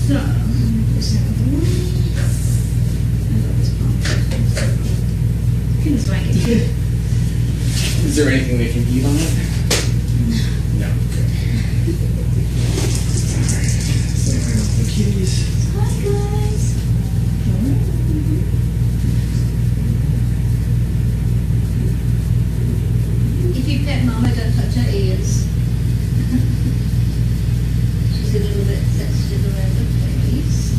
So, this another one. I got this part. Goodness, like it. Is there anything they can eat on it? No. Okay. Alright. Say hi to the kitties. Hi, guys. If you pet Mama, don't touch her ears. She's a little bit sensitive around the face.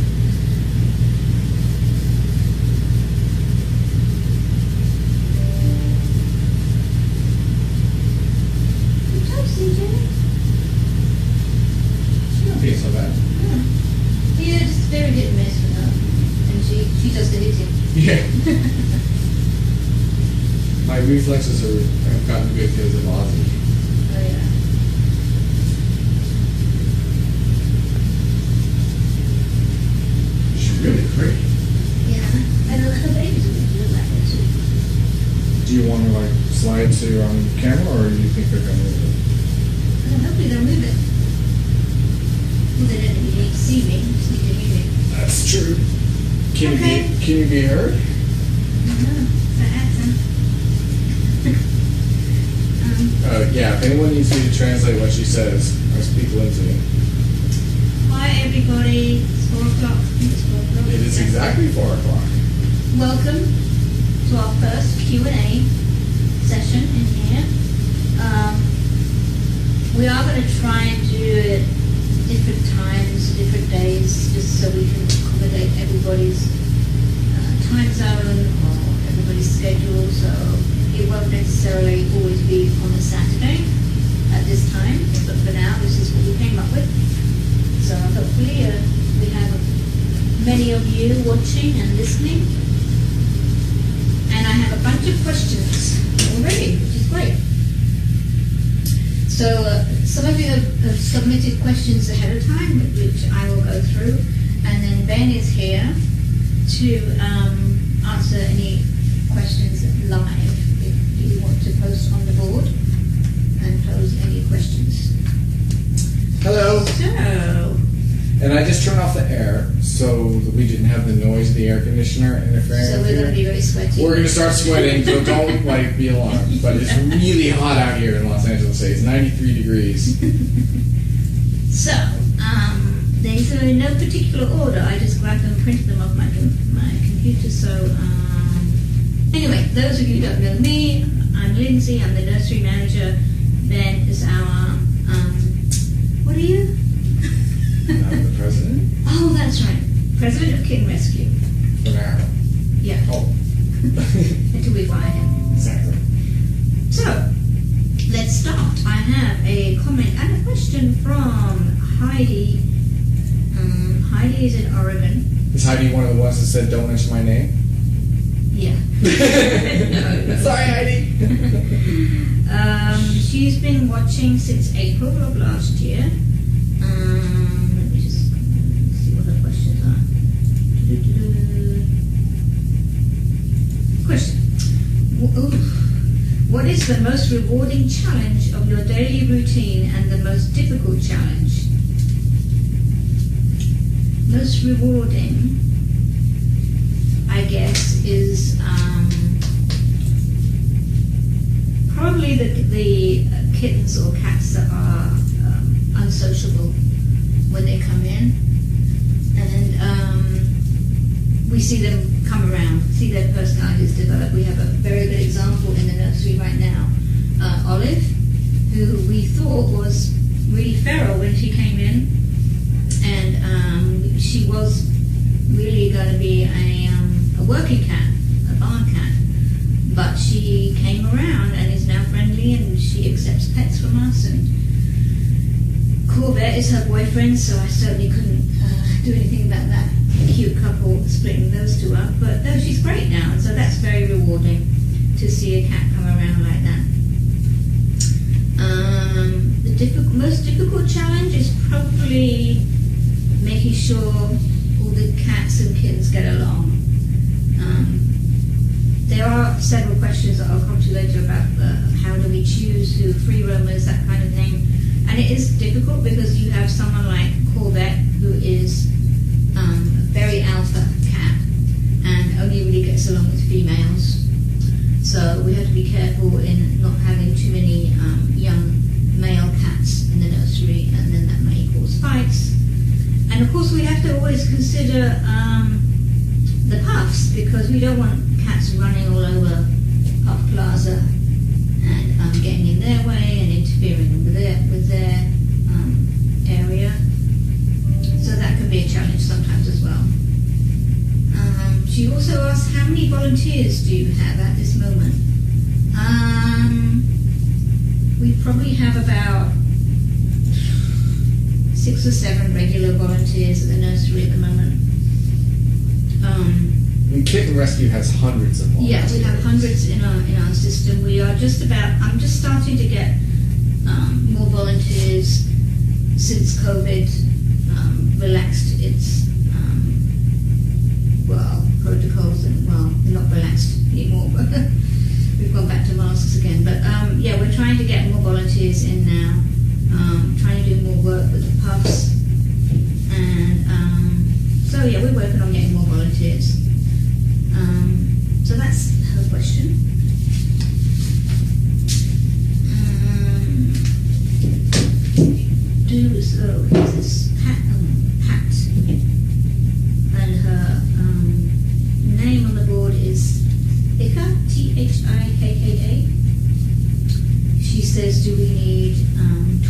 Good job, CJ. She don't feel so bad. Yeah, just very hit and miss with her. And she does the hitting. Yeah. My reflexes have gotten good because of Ozzy. Oh, yeah. She's really pretty. Yeah. And her babies are going to look like that too. Do you want to like slide to on camera, or do you think they're gonna move it? Hopefully they'll move it. Well, they don't need to see me, just need to hear me. That's true. Can Okay. you be heard? No, that accent. Yeah. If anyone needs me to translate what she says, I speak Lindsay. Hi everybody, it's 4 o'clock. It's 4 o'clock. It is exactly 4 o'clock. Welcome to our first Q&A session in here. We are going to try and do it different times, different days, just so we can accommodate everybody's time zone or everybody's schedule. So it won't necessarily always be on a Saturday at this time, but for now this is what we came up with. So hopefully we have many of you watching and listening. And I have a bunch of questions already, which is great. So some of you have submitted questions ahead of time, which I will go through. And then Ben is here to answer any questions live if you want to post on the board and pose any questions. Hello. So, And I just turned off the air so that we didn't have the noise of the air conditioner interfering. so with we're you. going to be very sweaty. We're gonna start sweating, so don't like be alarmed. But it's really hot out here in Los Angeles. It's 93 degrees. So, these are in no particular order. I just grabbed them and printed them off my computer. So, anyway, those of you who don't know me, I'm Lindsay. I'm the nursery manager. Ben is our, what are you? I'm the president. Oh, that's right. President of Kitten Rescue. For now. Yeah, Oh. until we fire him. Exactly. So, let's start. I have a comment and a question from Heidi. Heidi is in Oregon. Is Heidi one of the ones that said don't mention my name? Yeah. No. Sorry, Heidi. She's been watching since April of last year. Let me just see what her questions are. Question. What is the most rewarding challenge of your daily routine and the most difficult challenge? Most rewarding, I guess, is probably the kittens or cats that are unsociable when they come in, and we see them come around, see their personalities develop. We have a very good example in the nursery right now, Olive, who we thought was really feral when she came in, and she was really going to be a working cat, a barn cat, but she came around and is now friendly, and she accepts pets from us, and Corbett is her boyfriend, so I certainly couldn't do anything about that cute couple splitting those two up, but no, she's great now, and so that's very rewarding to see a cat come around like that. The most difficult challenge is probably making sure all the cats and kittens get along. There are several questions that I'll come to later about how do we choose who free roamers, that kind of thing. And it is difficult because you have someone like Corbett who is gets along with females. So we have to be careful in not having too many young male cats in the nursery, and then that may cause fights. And of course we have to always consider the puffs, because we don't want cats running all over Puff Plaza and getting in their way and interfering with their area. So that can be a challenge sometimes as well. She also asked, how many volunteers do you have at this moment? We probably have about 6 or 7 regular volunteers at the nursery at the moment. Kitten Rescue has hundreds of volunteers. Yeah, we have hundreds in our system. We are I'm just starting to get more volunteers since COVID relaxed its protocols, and not relaxed anymore, but we've gone back to masks again. But yeah, we're trying to get more volunteers in now, trying to do more work with the puffs, and so yeah, we're working on getting more volunteers. So that's her question. Here's this Pat, and her name on the board is Thicka, Thikkaa. She says, do we need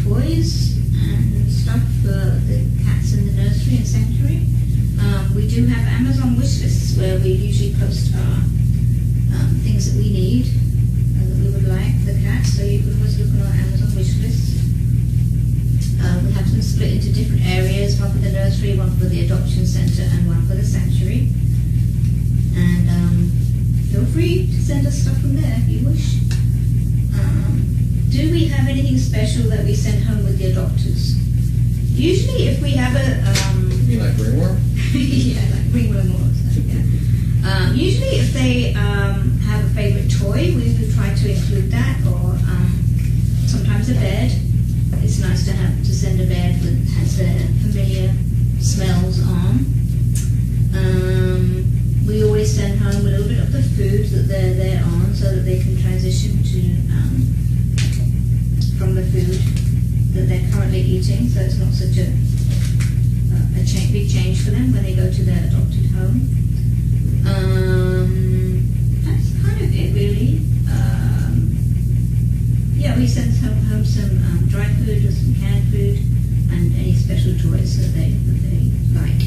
toys and stuff for the cats in the nursery and sanctuary? We do have Amazon wish lists where we usually post our things that we need and that we would like for the cats, so you can always look on our Amazon wish list. We have them split into different areas, one for the nursery, one for the adoption centre, and one for the sanctuary. And feel free to send us stuff from there if you wish. Do we have anything special that we send home with the adopters? Usually if we have You mean like ringworm? yeah, like ringworm or something, yeah. Usually if they have a favourite toy, we would try to include that, or sometimes a bed. It's nice to send a bed that has their familiar smells on. We always send home a little bit of the food that they're on, so that they can transition from the food that they're currently eating, so it's not such a big change for them when they go to their adopted home. That's kind of it, really. Yeah, we send home some dry food or some canned food and any special toys that they like.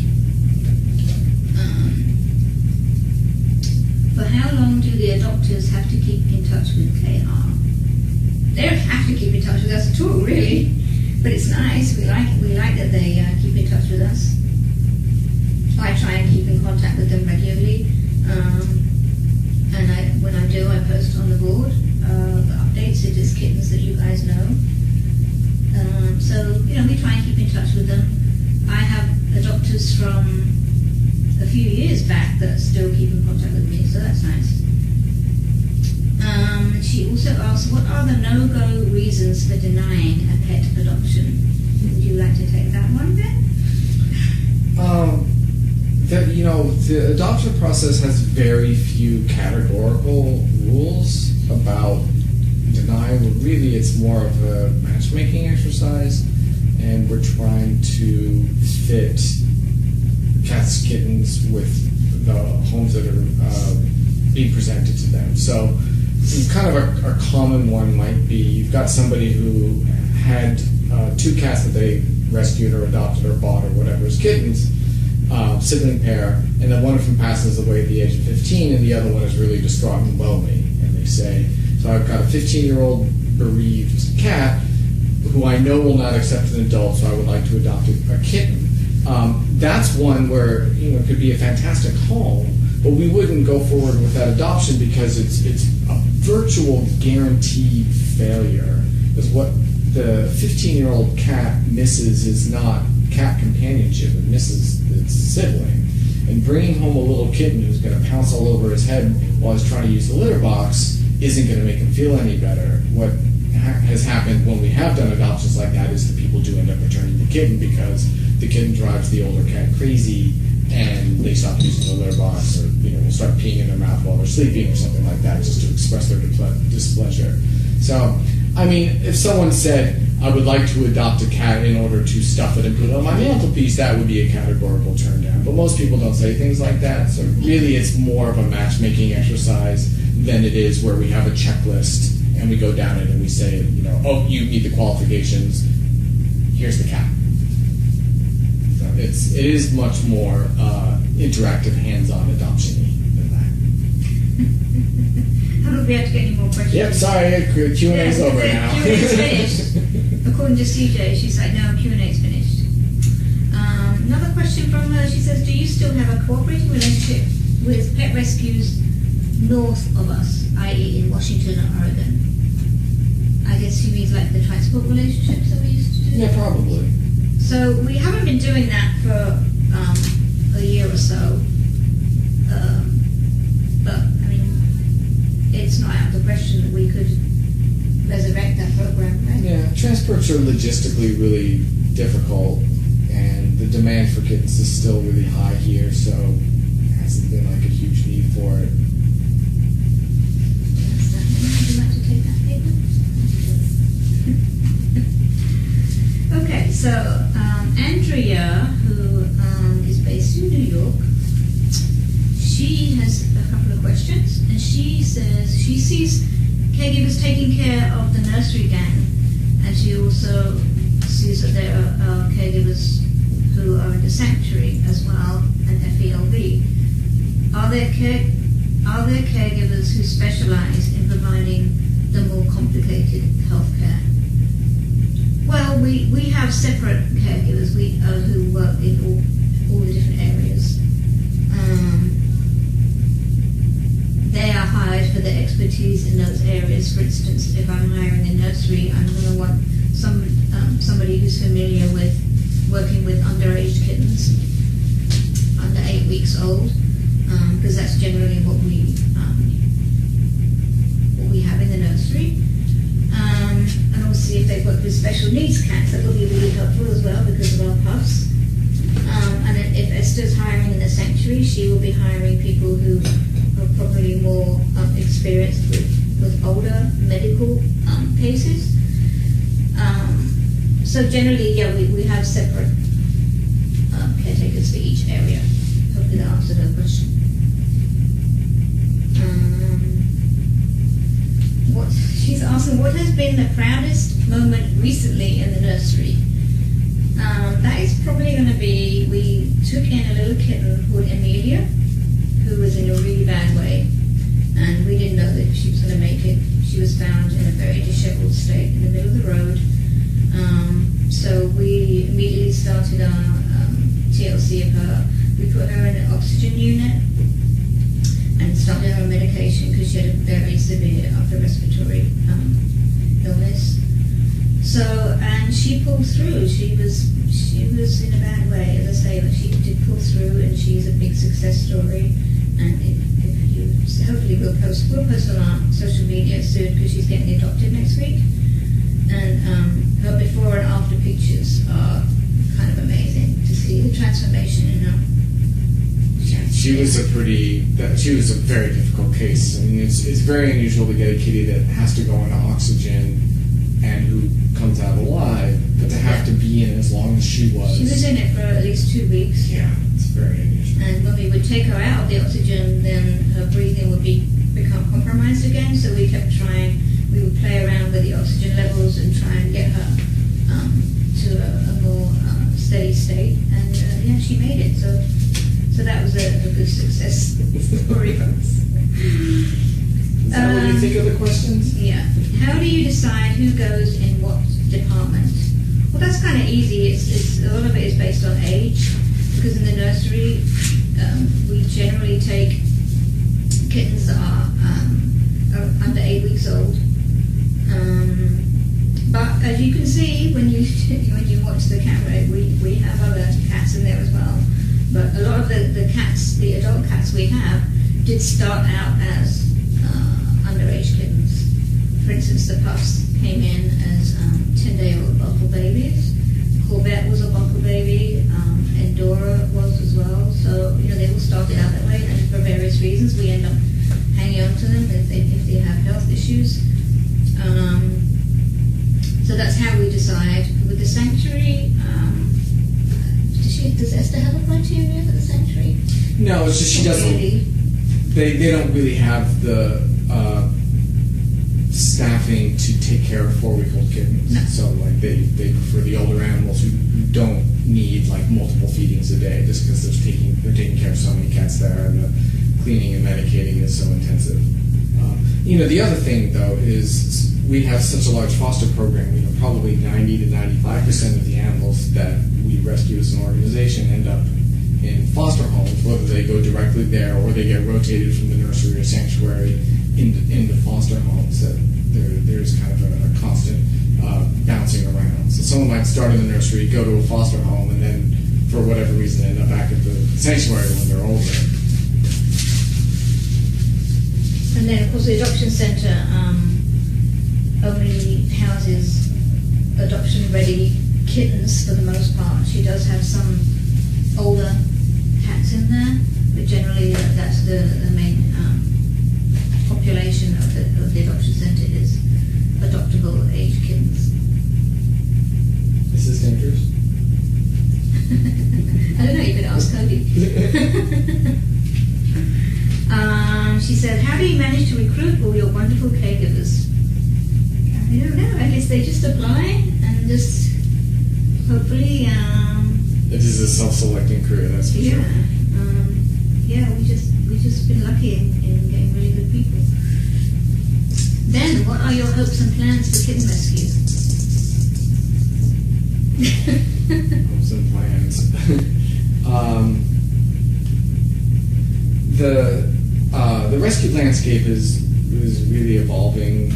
For how long do the adopters have to keep in touch with KR? They don't have to keep in touch with us at all, really, but it's nice. We like that they keep in touch with us. I try and keep in contact with them regularly, and when I do, I post on the board the updates. It is kittens that you guys know. So we try and keep in touch with them. I have adopters from a few years back that still keep in contact with me, so that's nice. She also asked, what are the no-go reasons for denying a pet adoption? Would you like to take that one, Ben? The adoption process has very few categorical rules about denial. Really, it's more of a matchmaking exercise, and we're trying to fit cats, kittens with the homes that are being presented to them. So kind of a common one might be, you've got somebody who had 2 cats that they rescued or adopted or bought or whatever as kittens, sibling pair, and then one of them passes away at the age of 15 and the other one is really distraught and lonely, and they say, so I've got a 15-year-old bereaved cat who I know will not accept an adult, so I would like to adopt a kitten. That's one where it could be a fantastic home, but we wouldn't go forward with that adoption because it's a virtual guaranteed failure. Because what the 15-year-old cat misses is not cat companionship; it misses its sibling. And bringing home a little kitten who's going to pounce all over his head while he's trying to use the litter box isn't going to make him feel any better. What has happened when we have done adoptions like that is the people do end up returning the kitten because the kitten drives the older cat crazy and they stop using the litter box, or will start peeing in their mouth while they're sleeping or something like that, just to express their displeasure. So, I mean, if someone said, I would like to adopt a cat in order to stuff it and put it on my mantelpiece, that would be a categorical turn down. But most people don't say things like that, so really it's more of a matchmaking exercise than it is where we have a checklist and we go down it and we say, oh, you meet the qualifications, here's the cat. So it is much more interactive, hands-on adoption-y than that. How about we have to get any more questions? Yep, sorry, Q&A's over now. Q&A's finished. According to CJ, she's like, no, Q&A's finished. Another question from her, she says, do you still have a cooperating relationship with pet rescues north of us, i.e. in Washington or Oregon? I guess she means like the transport relationships that we used to do? Yeah, probably. So we haven't been doing that for a year or so. But, I mean, it's not out of the question that we could resurrect that program, right? Yeah, transports are logistically really difficult, and the demand for kittens is still really high here, so there hasn't been like a huge need for it. Would you like to take that paper? Okay, so Andrea, who is based in New York, she has a couple of questions, and she says she sees caregivers taking care of the nursery gang, and she also sees that there are caregivers who are in the sanctuary as well, and FELV. Are there caregivers who specialize in providing the more complicated health care? Well, we have separate caregivers who work in all the different areas. They are hired for their expertise in those areas. For instance, if I'm hiring a nursery, I'm going to want somebody who's familiar with working with underage kittens, under 8 weeks old, because that's generally what we have in the nursery. And also if they work with special needs cats, that will be really helpful as well because of our puffs. And then if Esther's hiring in the sanctuary, she will be hiring people who are probably more experienced with older medical cases. So generally, yeah, we have separate caretakers for each area. Hopefully that answered her question. She's asking, what has been the proudest moment recently in the nursery? That is probably going to be, we took in a little kitten called Amelia, who was in a really bad way, and we didn't know that she was going to make it. She was found in a very disheveled state in the middle of the road. So we immediately started our TLC of her. We put her in an oxygen unit and started her medication because she had a very severe upper respiratory illness. So, and she pulled through. She was in a bad way, as I say, but she did pull through, and she's a big success story. And hopefully we'll post on our social media soon because she's getting adopted next week. And her before and after pictures are kind of amazing to see the transformation in her. She was a very difficult case. I mean, it's very unusual to get a kitty that has to go into oxygen and who comes out alive, but to have to be in as long as she was. She was in it for at least 2 weeks. Yeah, it's very unusual. And when we would take her out of the oxygen, then her breathing would become compromised again. So we kept trying. We would play around with the oxygen levels and try and get her to a more steady state. And yeah, she made it. So that was a good success story for us. Is that what you think of the questions? Yeah. How do you decide who goes in what department? Well, that's kind of easy. It's a lot of it is based on age, because in the nursery we generally take kittens that are under 8 weeks old. But as you can see when you watch the camera, we have other cats in there as well. But a lot of the cats, the adult cats we have, did start out as underage kittens. For instance, the pups came in as 10-day-old buckle babies. Corvette was a buckle baby, and Dora was as well. So decide with the sanctuary. Does Esther have a criteria for the sanctuary? No, it's just she doesn't. Really. They don't really have the staffing to take care of 4-week-old kittens. No. So like they prefer the older animals who don't need like multiple feedings a day, just because they're taking care of so many cats there, and the cleaning and medicating is so intensive. The other thing though is we have such a large foster program. Probably 90 to 95% of the animals that we rescue as an organization end up in foster homes, whether they go directly there or they get rotated from the nursery or sanctuary into foster homes. That there's kind of a constant bouncing around. So someone might start in the nursery, go to a foster home, and then for whatever reason end up back at the sanctuary when they're older. And then, of course, the adoption centre only houses adoption-ready kittens for the most part. She does have some older cats in there, but generally that's the main population of the adoption centre is adoptable age kittens. Is this dangerous? I don't know, you could ask Cody. She said, how do you manage to recruit all your wonderful caregivers? I don't know, I guess they just apply and just hopefully... It is a self-selecting career, that's for yeah, sure. We just been lucky in getting really good people. Then, what are your hopes and plans for kitten rescue? Hopes and plans. The rescue landscape is really evolving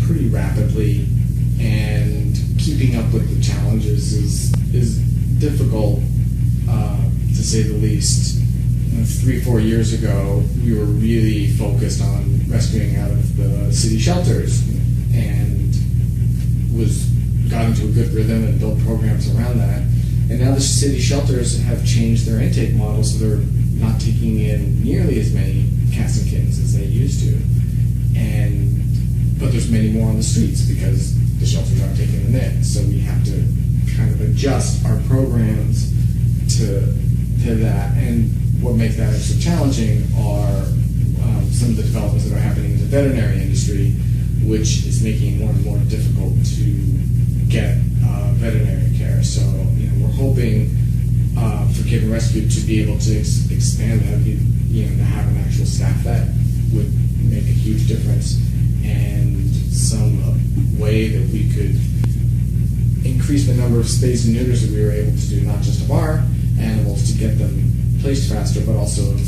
pretty rapidly, and keeping up with the challenges is difficult, to say the least. 3-4 years ago, we were really focused on rescuing out of the city shelters, and got into a good rhythm and built programs around that. And now the city shelters have changed their intake model, so they're not taking in nearly as many cats and kittens as they used to. But there's many more on the streets because the shelters aren't taking them in. So we have to kind of adjust our programs to that. And what makes that extra challenging are some of the developments that are happening in the veterinary industry, which is making it more and more difficult to get veterinary care. So we're hoping for Kitten Rescue to be able to expand that, to have an actual staff vet would make a huge difference, and some way that we could increase the number of spays and neuters that we were able to do, not just of our animals to get them placed faster, but also of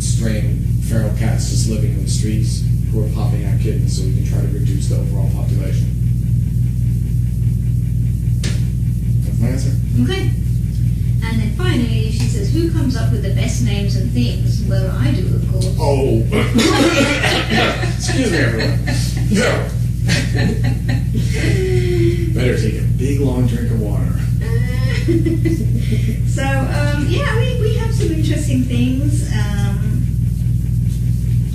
straying feral cats just living in the streets who are popping out kittens, so we can try to reduce the overall population. That's my answer. Okay. And then finally, she says, who comes up with the best names and themes? Well, I do, of course. Oh. Excuse me, everyone. No. Better take a big, long drink of water. So, we have some interesting things.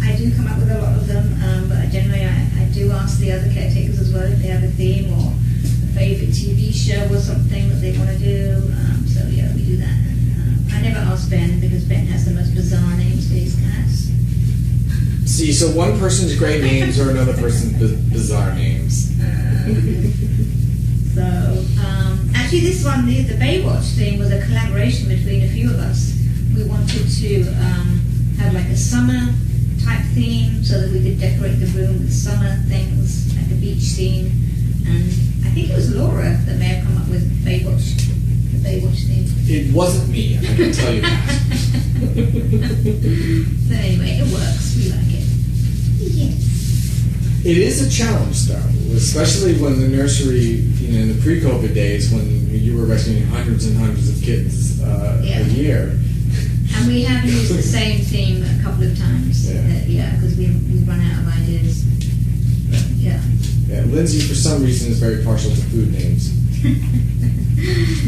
I do come up with a lot of them, but generally I do ask the other caretakers as well if they have a theme or a favourite TV show or something that they want to do. We do that. And, I never ask Ben because Ben has the most bizarre names for his cats. See, so one person's great names or another person's bizarre names. So, actually this one, the Baywatch theme was a collaboration between a few of us. We wanted to have like a summer type theme so that we could decorate the room with summer things, like a beach scene. And I think it was Laura that may have come up with Baywatch, the Baywatch theme. It wasn't me, I can tell you that. So anyway, it works. We like it. Yes. It is a challenge, though, especially when the nursery, in the pre-COVID days, when you were rescuing hundreds and hundreds of kittens a year. And we have used the same theme a couple of times. Because we run out of ideas. Yeah. Yeah, Lindsay, for some reason, is very partial to food names.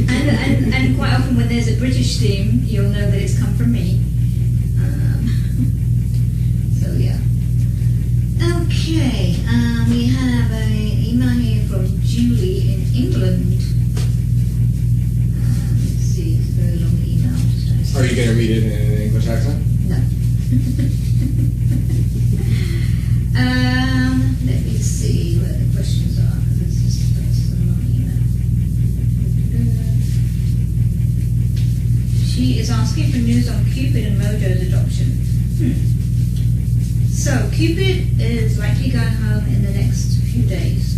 and quite often when there's a British theme, you'll know that it's come from me. So yeah. Okay, we have an email here from Julie in England. Let's see, it's a very long email. Are you going to read it in an English accent? No. Let me see where the questions are, because it's just a long email. She is asking for news on Cupid and Mojo's adoption. So, Cupid is likely going home in the next few days.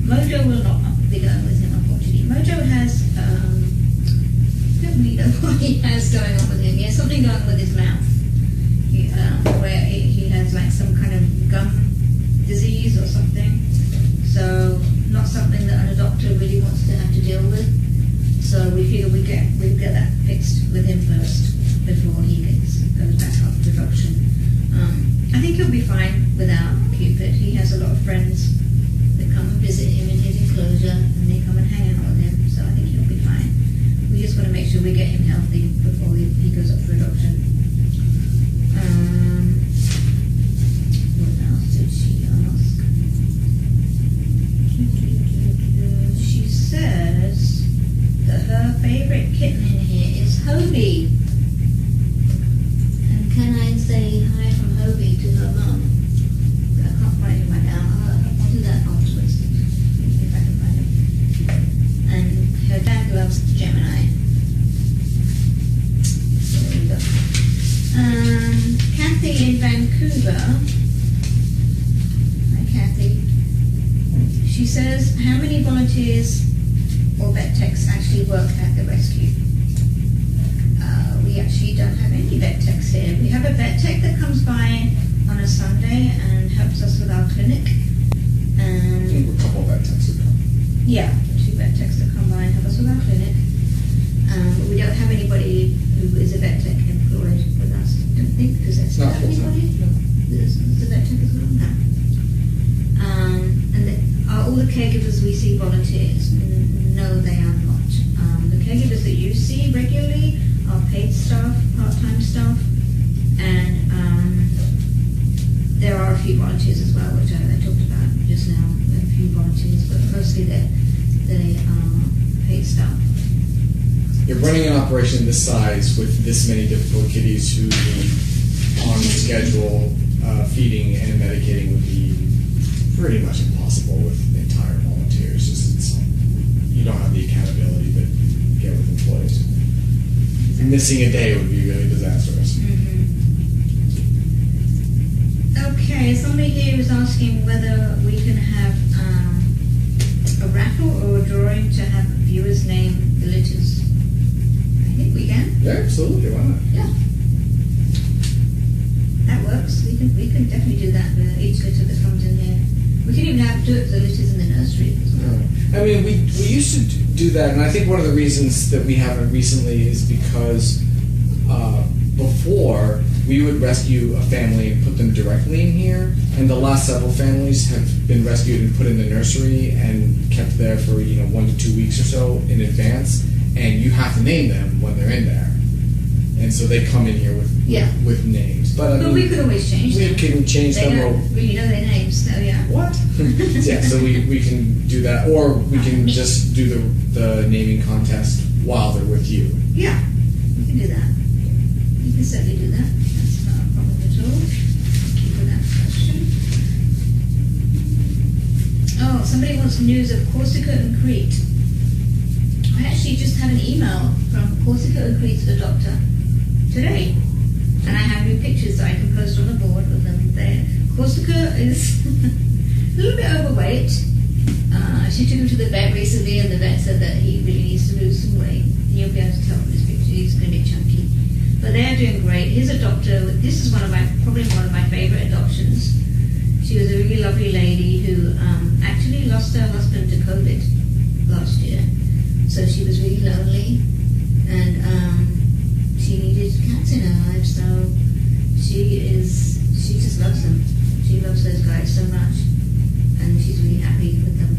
Mojo will not be going with him, unfortunately. Mojo has, I don't really know what he has going on with him. He has something going on with his mouth. Where he has like some kind of gum disease or something. So, not something that a doctor really wants to have to deal with. So we figure we'll get that fixed with him first before he goes back up to adoption. I think he'll be fine without Cupid. He has a lot of friends that come and visit him in his enclosure, and they come and hang out with him. So I think he'll be fine. We just want to make sure we get him healthy before he goes up for adoption. What else did she ask? She says that her favorite kitten in here is Hobie. And can I say hi from Hobie to her mum? I can't find him right now. I'll do that afterwards. If I can find him. And her dad loves Gemini. There we go. Kathy in Vancouver. Hi Kathy. She says, how many volunteers or vet techs actually work at the rescue? We actually don't have any vet techs here. We have a vet tech that comes by on a Sunday and helps us with our clinic. And I think a couple of vet techs would come. yeah, 2 vet techs that come by and help us with our clinic. But we don't have anybody who is a vet tech employed with us. I don't think, because that's Not full-time. anybody. There's a vet tech as well. No. And all the caregivers we see volunteers. No, they are not. The caregivers that you see regularly are paid staff, part-time staff, and there are a few volunteers as well, which I talked about just now. There are a few volunteers, but mostly they are paid staff. You're running an operation this size with this many difficult kitties who need on schedule feeding and medicating would be pretty much impossible with entire volunteers. You don't have the accountability that you get with employees. Missing a day would be really disastrous. Okay, somebody here is asking whether we can have a raffle or a drawing to have viewers name the litters. I think we can. Yeah, absolutely. Why not? Yeah. That works. We can definitely do that with each litter that comes in here. We can even do it for the litters in the nursery as well. I mean, we used to do that, and I think one of the reasons that we haven't recently is because before we would rescue a family and put them directly in here, and the last several families have been rescued and put in the nursery and kept there for 1 to 2 weeks or so in advance, and you have to name them when they're in there, and so they come in here with names. But I mean, we could always change them. We can change They them. don't really know their names, so yeah. What? Yeah, so we can do that, or we can just do the naming contest while they're with you. Yeah, we can do that. You can certainly do that. That's not a problem at all. Thank you for that question. Oh, somebody wants news of Corsica and Crete. I actually just had an email from Corsica and Crete's adopter today. And I have new pictures that I can post on the board with them there. Corsica is a little bit overweight. She took him to the vet recently, and the vet said that he really needs to lose some weight. You'll be able to tell from this picture, he's going to be chunky. But they're doing great. His adopter, this is probably one of my favorite adoptions. She was a really lovely lady who actually lost her husband to COVID last year. So she was really lonely, and she needed cats in her life, so she just loves them. She loves those guys so much, and she's really happy with them.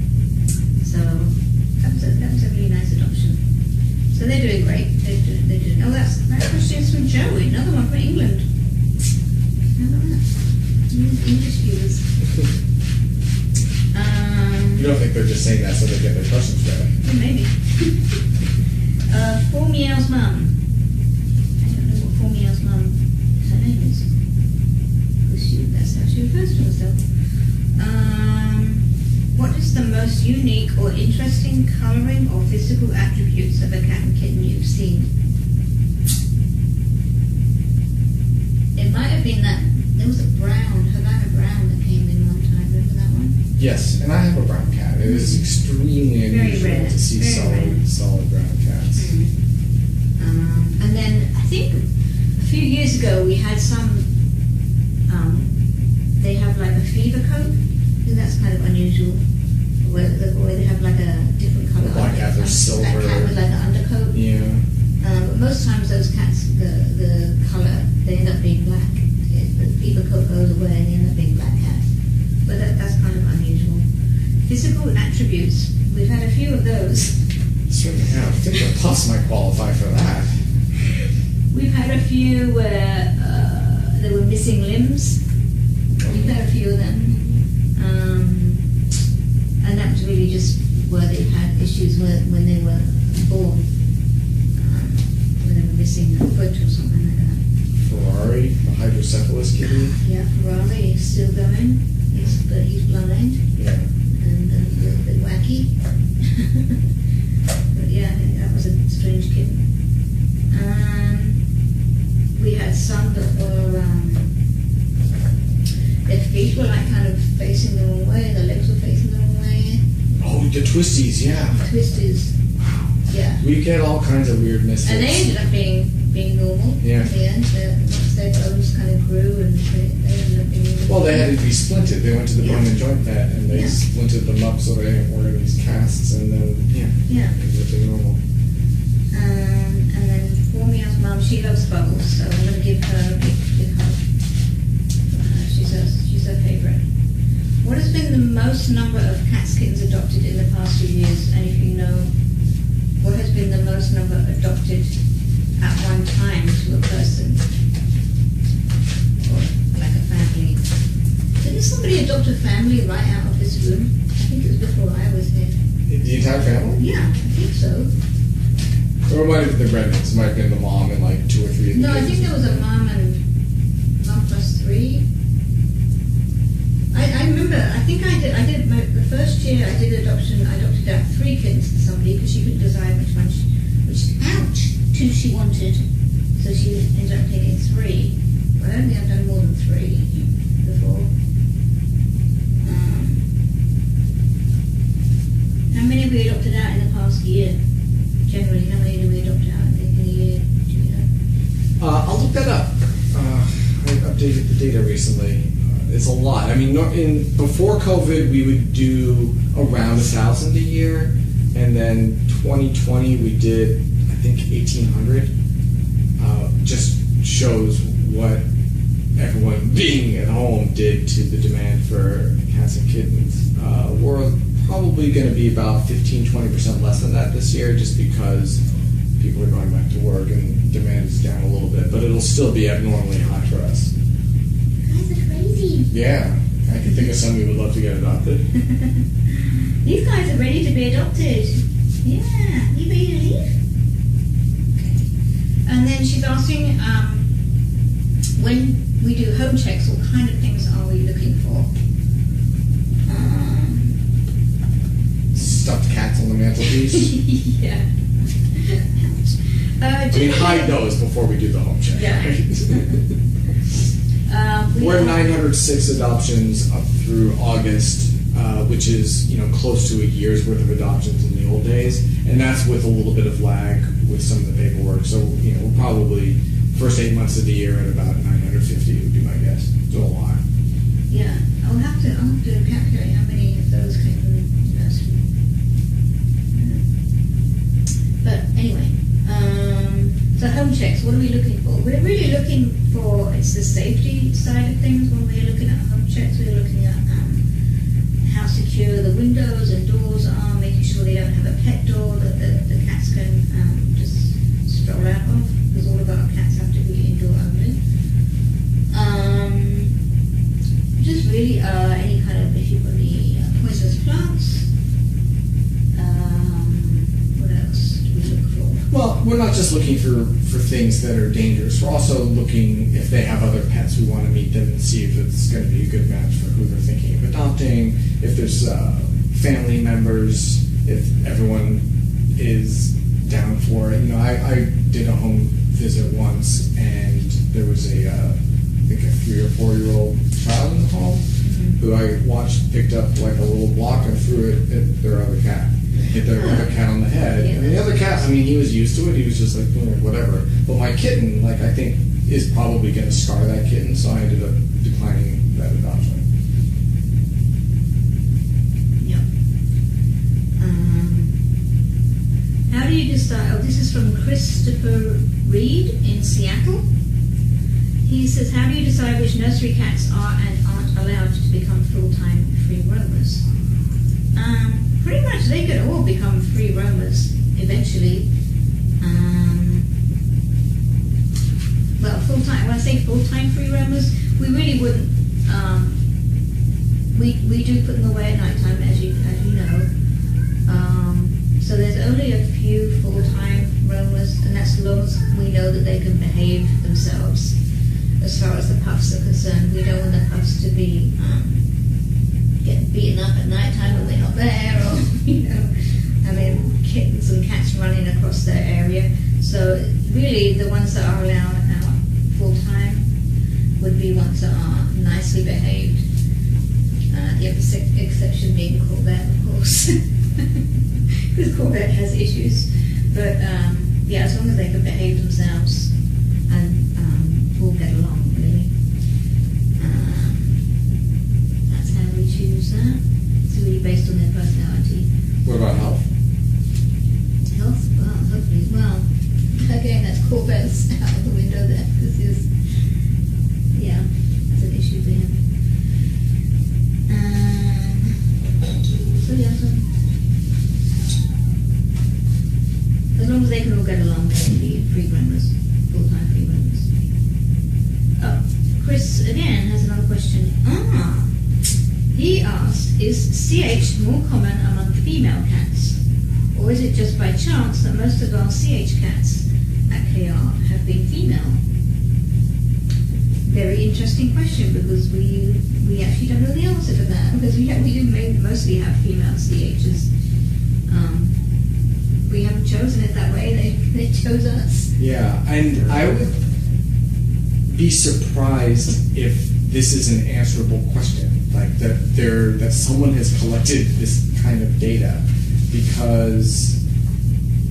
So that was a really nice adoption. So they're doing great. They're doing. Oh, that question is from Joey, another one from England. How about that? English viewers. You don't think they're just saying that so so they get their questions read. Yeah, maybe. 4 Meows Mum. I don't know what 4 Meows Mum, her name is. That's how she refers to herself. What is the most unique or interesting colouring or physical attributes of a cat and kitten you've seen? It might have been that there was a brown, Havana brown that came in one time. Remember that one? Yes, and I have a brown cat. It is extremely unusual rare. to see solid brown cats. And then I think a few years ago we had some. They have like a fever coat. I think that's kind of unusual. Where they have like a different colour. Black cat, they're silver. Black cat with like an undercoat. Yeah. But most times those cats, the colour, they end up being black. The fever coat goes away and they end up being black cats. But that's kind of unusual. Physical attributes. We've had a few of those. Certainly have. I think the puss might qualify for that. We've had a few where there were missing limbs. We've had a few of them. And that was really just where they had issues when they were born. When they were missing a foot or something like that. Ferrari, the hydrocephalus kitty. Yeah, Ferrari is still going. But he's blind. Yeah. And a little bit wacky. But yeah, that was a strange kitten. We had some that were, their feet were like kind of facing the wrong way, their legs were facing the wrong way. Oh, the twisties, yeah. Twisties. Yeah. We get all kinds of weird mistakes. And they ended up being normal Yeah. at the end. Once their bones kind of grew and they ended up being normal. Well, they had to be splinted. They went to the bone and joint vet and they splinted them up so they were in these casts and then, Yeah. they ended up being normal. And then 4 Meows Mum, she loves bubbles, so I'm going to give her a big hug. She's her favourite. What has been the most number of cats, kittens adopted in the past few years? And if you know, what has been the most number adopted at one time to a person? Or like a family? Didn't somebody adopt a family right out of this room? I think it was before I was here. The entire family? Yeah, I think so. Or it might have been the grandparents. It might have been the mom and like 2 or 3 of the No, I kids. think there was a mom plus 3. I remember, I think I did the first year I did adoption, I adopted out 3 kittens to somebody because she couldn't decide which 2 she wanted. So she ended up taking 3. But I don't think I've done more than 3 before. How many have we adopted out in the past year? Generally, how many do we adopt out in a year? Do you know? I'll look that up. I updated the data recently. It's a lot. I mean, before COVID, we would do around 1,000 a year, and then 2020 we did, I think, 1,800. Just shows what everyone being at home did to the demand for cats and kittens. We're probably going to be about 15-20% less than that this year, just because people are going back to work and demand is down a little bit, but it'll still be abnormally high for us. You guys are crazy. Yeah, I can think of some we would love to get adopted. These guys are ready to be adopted. Yeah, you ready to leave? Okay. And then she's asking, when we do home checks, what kind of things are we looking for? Stuffed cats on the mantelpiece. Yeah. I mean, hide those before we do the home check. Yeah. We're 906 adoptions up through August, which is close to a year's worth of adoptions in the old days, and that's with a little bit of lag with some of the paperwork. So we're probably first 8 months of the year at about 950 would be my guess. So a lot. Yeah, I'll have to calculate how many of those came from the nursery. But anyway, so home checks, what are we looking for? We're really looking for, it's the safety side of things when we're looking at home checks. We're looking at how secure the windows and doors are, making sure they don't have a pet door that the cats can just stroll out of, because all of our cats have to be indoor only. Just really any kind of, if you've got any poisonous plants, we're not just looking for things that are dangerous. We're also looking if they have other pets. We want to meet them and see if it's going to be a good match for who they're thinking of adopting. If there's family members, if everyone is down for it. I did a home visit once, and there was I think a 3 or 4 year old child in the home who I watched picked up like a little block and threw it at their other cat. Hit their other cat on the head. And the other cat, he was used to it. He was just like, whatever. But my kitten, I think, is probably going to scar that kitten, so I ended up declining that adoption. Yeah. How do you decide? This is from Christopher Reed in Seattle. He says, how do you decide which nursery cats are and aren't allowed to become full-time free roamers? Pretty much they could all become free roamers eventually. Well, full-time, when I say full-time free roamers, we really wouldn't, we do put them away at night time, as you know. So there's only a few full-time roamers, and that's as long as we know that they can behave themselves. As far as the pups are concerned, we don't want the pups to be getting beaten up at night time when we're not there, or having kittens and cats running across their area. So really, the ones that are allowed out full-time would be ones that are nicely behaved. The exception being Corvette, of course, because Corvette has issues. But as long as they can behave themselves and all get along, really. That's how we choose that. It's really based on their personality. What about health? Health? Well, hopefully. Well, again, that's Corvette's out of the window there, because that's an issue for him. As long as they can all get along, they can be free roamers, full-time free roamers. Oh, Chris again has another question. He asked, is CH more common among female cats? Or is it just by chance that most of our CH cats at KR have been female? Very interesting question, because we actually don't know the answer to that, because we do mostly have female CHs. We haven't chosen it that way, they chose us. Yeah, and I would be surprised if this is an answerable question, like that someone has collected this kind of data, because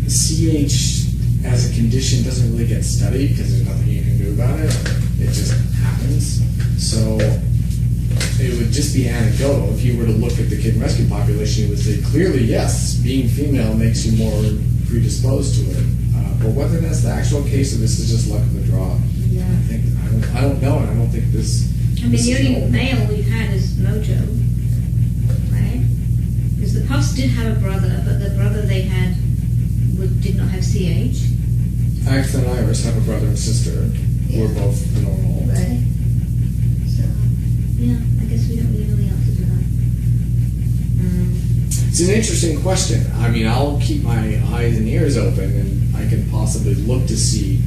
CH as a condition doesn't really get studied because there's nothing you can do about it. It just happens. So it would just be anecdotal. If you were to look at the kitten rescue population, it would say clearly, yes, being female makes you more predisposed to it. But whether that's the actual case or this is just luck of the draw, Yeah. I don't know, and I don't think this. The only male we've had is Mojo, right? Because the pups did have a brother, but the brother they had did not have CH. Agatha and Iris have a brother and sister who are both normal. Right. So, I guess we don't really know the answer to that. It's an interesting question. I'll keep my eyes and ears open, and I can possibly look to see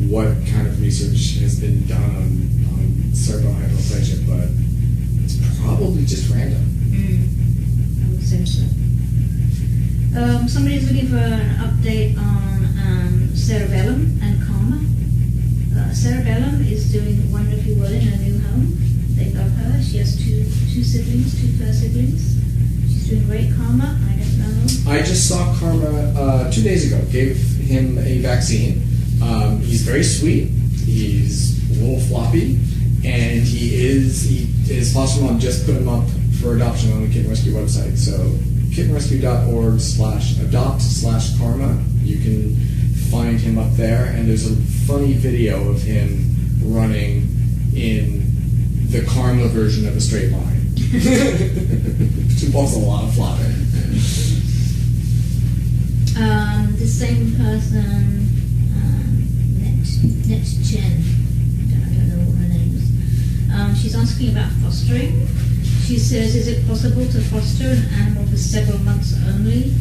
what kind of research has been done on cerebral hypoplasia, but it's probably just random. I would say so. Somebody's looking for an update on Cerebellum and Karma. Cerebellum is doing wonderfully well in her new home. They love her. She has two siblings, two fur siblings. She's doing great. Karma, I don't know. I just saw Karma 2 days ago. Gave him a vaccine. He's very sweet. He's a little floppy, and his foster mom just put him up for adoption on the Kitten Rescue website. So kittenrescue.org/adopt/karma. You can find him up there, and there's a funny video of him running in the Karma version of a straight line. Which involves a lot of flopping. The same person, next Jen. I don't know what her name is. She's asking about fostering. She says, is it possible to foster an animal for several months only?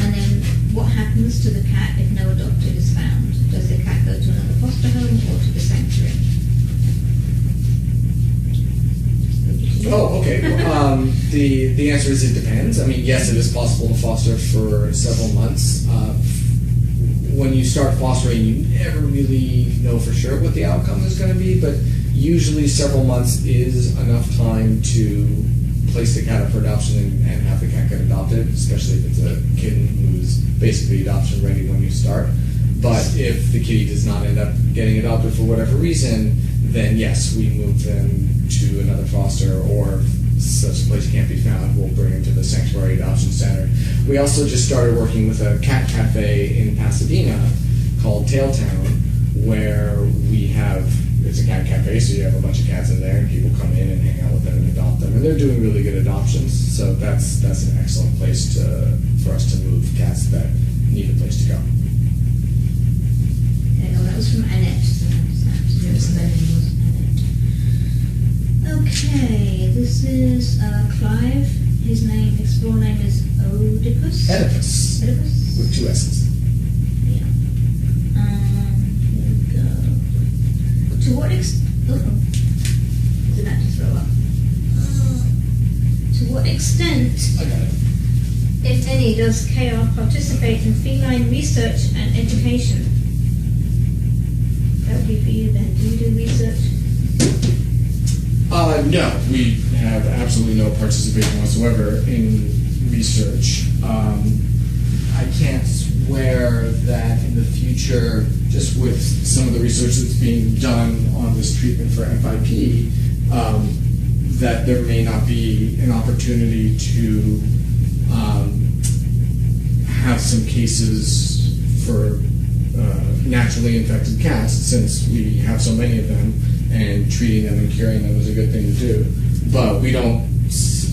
And then what happens happens to the cat if no adopted is found? Does the cat go to another foster home or to the sanctuary? Oh, okay. The answer is it depends. I mean, yes, it is possible to foster for several months. When you start fostering, you never really know for sure what the outcome is going to be, but usually several months is enough time to place the cat up for adoption and have the cat get adopted, especially if it's a kitten who's basically adoption ready when you start. But if the kitty does not end up getting adopted for whatever reason, then yes, we move them to another foster, or if such a place can't be found, we'll bring them to the Sanctuary Adoption Center. We also just started working with a cat cafe in Pasadena called Tailtown, where it's a cat cafe, so you have a bunch of cats in there, and people come in and hang out with them and adopt them, and they're doing really good adoptions. So that's an excellent place for us to move cats that need a place to go. Okay, well, that was from Annette. Okay, this is Clive. His full name is Oedipus. Oedipus. Oedipus? With 2 S's. Yeah. Here we go. To what extent... Did that just throw up? To what extent, I got it. if any, does KR participate in feline research and education? That would be for you then. Do you do research? No, we have absolutely no participation whatsoever in research. I can't swear that in the future, just with some of the research that's being done on this treatment for FIP, that there may not be an opportunity to have some cases for naturally infected cats, since we have so many of them, and treating them and curing them is a good thing to do. But we don't...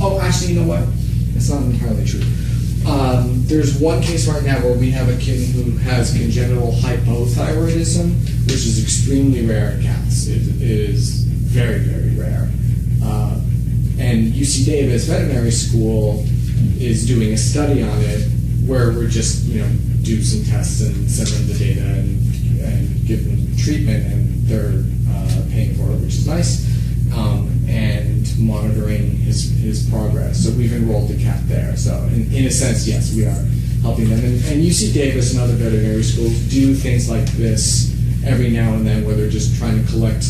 Oh, actually, you know what? That's not entirely true. There's one case right now where we have a kitten who has congenital hypothyroidism, which is extremely rare in cats. It is very, very rare. And UC Davis Veterinary School is doing a study on it, where we're just, do some tests and send them the data and give them treatment, and they're paying for it, which is nice, and monitoring his progress. So we've enrolled the cat there. So in a sense, yes, we are helping them. And UC Davis and other veterinary schools do things like this every now and then, where they're just trying to collect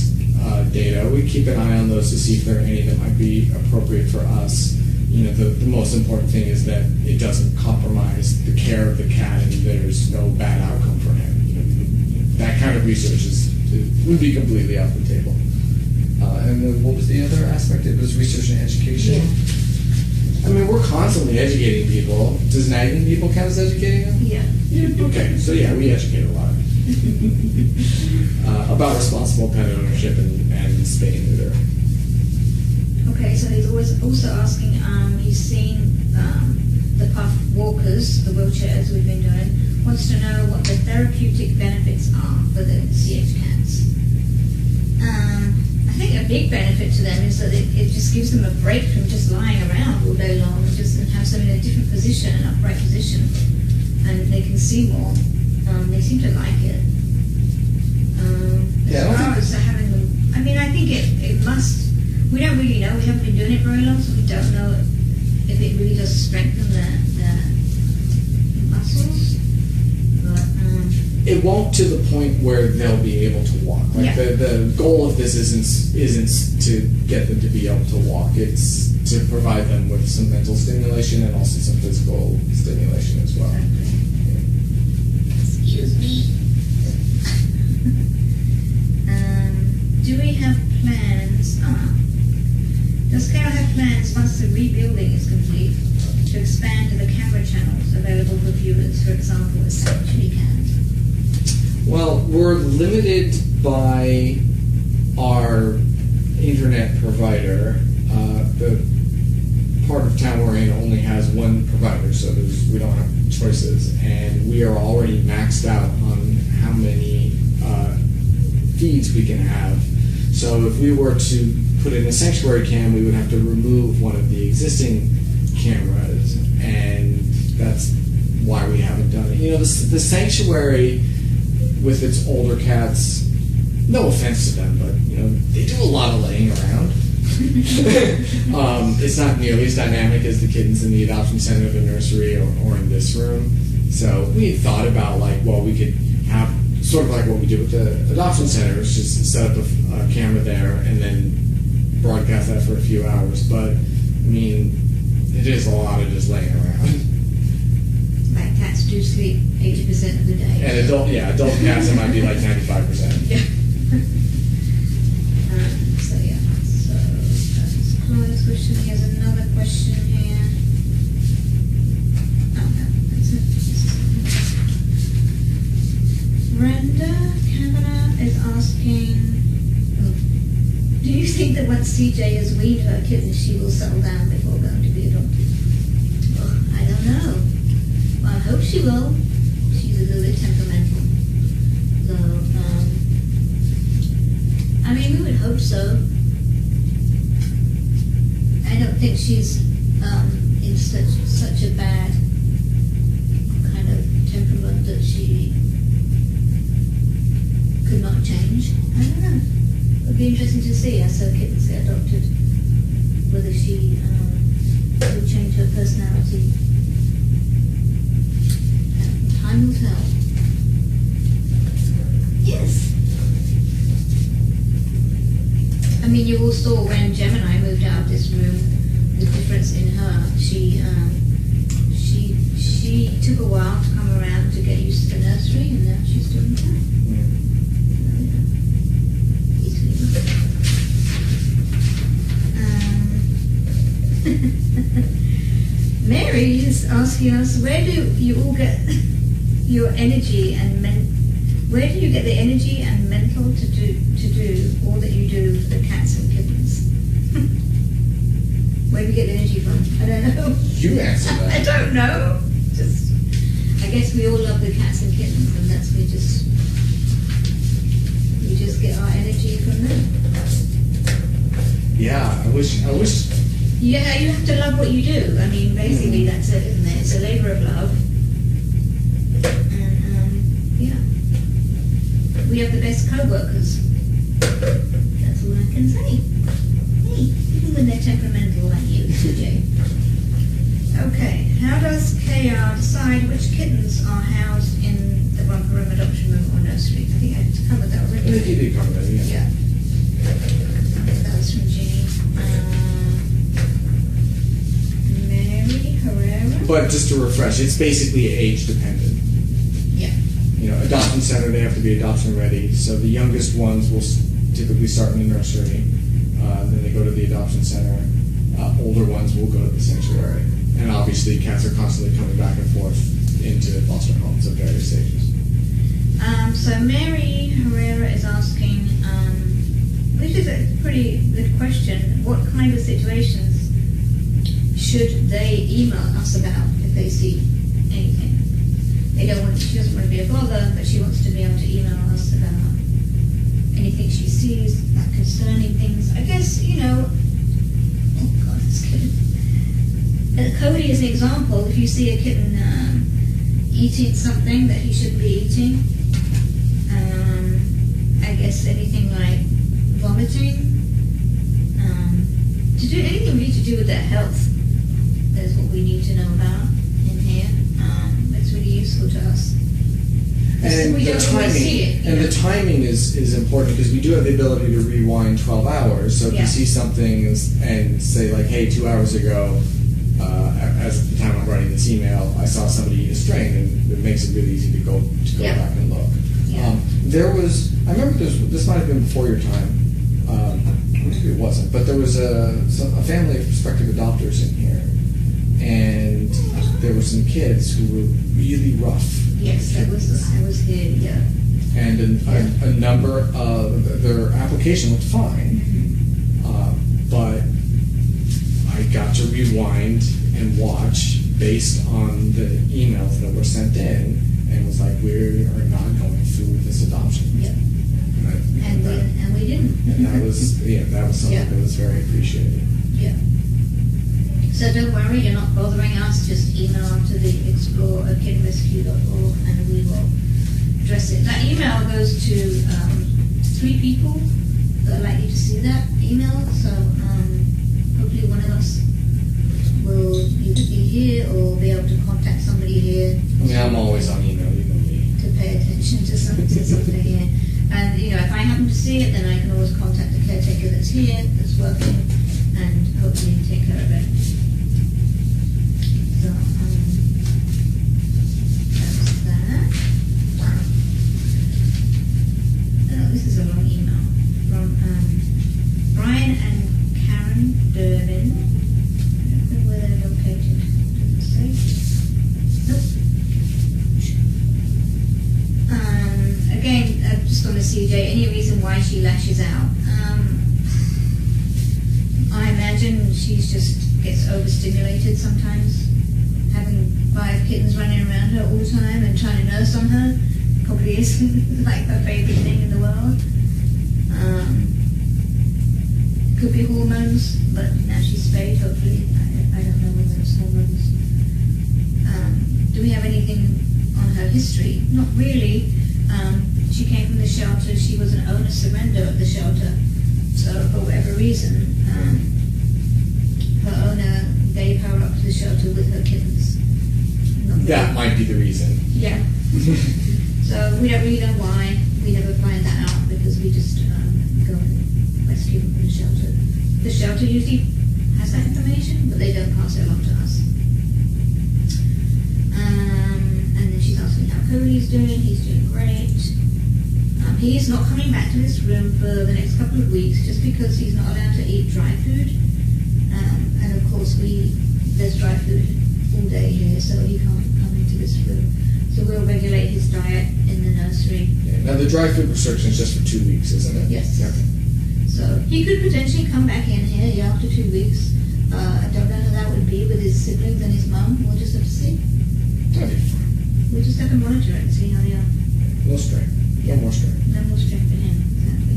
data. We keep an eye on those to see if there are any that might be appropriate for us. The most important thing is that it doesn't compromise the care of the cat, and there's no bad outcome for him. That kind of research would be completely off the table. And then what was the other aspect? It was research and education. Yeah. I mean, we're constantly educating people. Does nagging people count as educating them? Yeah. Okay, so yeah, we educate a lot. About responsible pet ownership and spay and neuter. Okay, so he's also asking, he's seen the puff walkers, the wheelchairs we've been doing, wants to know what the therapeutic benefits are for the CH cats. I think a big benefit to them is that it just gives them a break from just lying around all day long, and just have them in a different position, an upright position, and they can see more. They seem to like it. As far as having them, I mean, I think it must. We don't really know. We haven't been doing it very long, so we don't know if it really does strengthen the muscles. But it won't to the point where they'll be able to walk. Like the goal of this isn't to get them to be able to walk. It's to provide them with some mental stimulation and also some physical stimulation as well. Excuse me. Do we have plans? Does Carol have plans, once the rebuilding is complete, to expand the camera channels available for viewers, for example, a sanctuary cam? Well, we're limited by our internet provider. The part of town we're in only has one provider, so we don't have choices, and we are already maxed out on how many feeds we can have. So if we were to put in a sanctuary cam, we would have to remove one of the existing cameras, and that's why we haven't done it the sanctuary with its older cats. No offense to them, but they do a lot of laying around. It's not nearly as dynamic as the kittens in the adoption center, the nursery, or in this room. So we had thought about we could have sort of like what we do with the adoption centers, just set up a camera there and then broadcast that for a few hours. But it is a lot of just laying around. My cats do sleep 80% of the day. And adult cats, it might be like 95%. Yeah. So that's Chloe's question. Here's another question here. Oh no, that's it. Brenda Kavanagh is asking, do you think that once CJ has weaned her kittens, she will settle down before going to be adopted? Well, I don't know. Well, I hope she will. She's a little bit temperamental. So, we would hope so. I don't think she's in such a bad kind of temperament that she could not change. I don't know. It would be interesting to see as her kittens get adopted, whether she would change her personality. Time will tell. Yes. You all saw when Gemini moved out of this room, the difference in her. She took a while to come around to get used to the nursery, and now she's doing that. Mary is asking us, where do you all get your energy and where do you get the energy and mental to do all that you do for the cats and kittens? Where do you get the energy from? I don't know. You answer that. I don't know. I guess we all love the cats and kittens, and that's we just get our energy from them. Yeah, I wish. Yeah, you have to love what you do. Basically that's it, isn't it? It's a labor of love. And we have the best co-workers. That's all I can say. Hey, even when they're temperamental like you, CJ. Okay, how does KR decide which kittens are housed in the bumper room, adoption room, or nursery? I think I covered that already. I think you did cover that, yeah. That was from Jean. Mary Herrera. But just to refresh, it's basically age dependent. Yeah. Adoption center, they have to be adoption ready. So the youngest ones will typically start in the nursery. Then they go to the adoption center. Older ones will go to the sanctuary. And obviously, cats are constantly coming back and forth into foster homes at various stages. So Mary Herrera is asking, which is a pretty good question, what kind of situations should they email us about if they see anything? She doesn't want to be a bother, but she wants to be able to email us about anything she sees, concerning things. I guess, oh God, this kitten. Cody is an example. If you see a kitten eating something that he shouldn't be eating, I guess anything like vomiting, to do anything really to do with their health, that's what we need to know about in here. It's really useful to us. And we don't always see it. The timing is important because we do have the ability to rewind 12 hours. So if you see something and say like, hey, 2 hours ago, as at the time I'm writing this email, I saw somebody eat a string, and it makes it really easy to go back and look. Yeah. I remember this might have been before your time. Maybe it wasn't, but there was a family of prospective adopters in here, and there were some kids who were really rough. Yes, I was here, yeah. And a number of their application looked fine, but I got to rewind and watch based on the emails that were sent in, and was like, we are not going through this adoption. Yeah. And we didn't. And that was something that was very appreciated. Yeah. So don't worry, you're not bothering us. Just email to the explore@kittenrescue.org and we will address it. That email goes to 3 people that are likely to see that email. So hopefully one of us will either be here or be able to contact somebody here. I mean, I'm always on email, you know me. To pay attention to something here. And, if I happen to see it, then I can always contact the caretaker that's here, that's working, and hopefully take care of it. So, that's that. Oh, this is a long email from Brian and Karen Durbin. I don't know where they're located. Doesn't say. Nope. Again, just on the CJ, any reason why she lashes out? I imagine she's just gets overstimulated sometimes, having 5 kittens running around her all the time and trying to nurse on her probably isn't like her favorite thing in the world. Could be hormones, but now she's spayed, hopefully. I don't know whether it's hormones. Do we have anything on her history? Not really. She came from the shelter. She was an owner surrender at the shelter. So for whatever reason, her owner gave her up to the shelter with her kittens. That might be the reason. Yeah. So we don't really know why. We never find that out because we just go and rescue them from the shelter. The shelter usually has that information, but they don't pass it along to us. And then she's asking how Cody's doing. He's doing great. He is not coming back to this room for the next couple of weeks just because he's not allowed to eat dry food. And of course there's dry food all day here, so he can't come into this room. So we'll regulate his diet in the nursery. Yeah. Now the dry food restriction is just for 2 weeks, isn't it? Yes. Yeah. So he could potentially come back in here after 2 weeks. I don't know how that would be with his siblings and his mum. We'll just have to see. That'd be fine. We'll just have to monitor it and see how they are. No strain. No more strain. No more strength for him, exactly.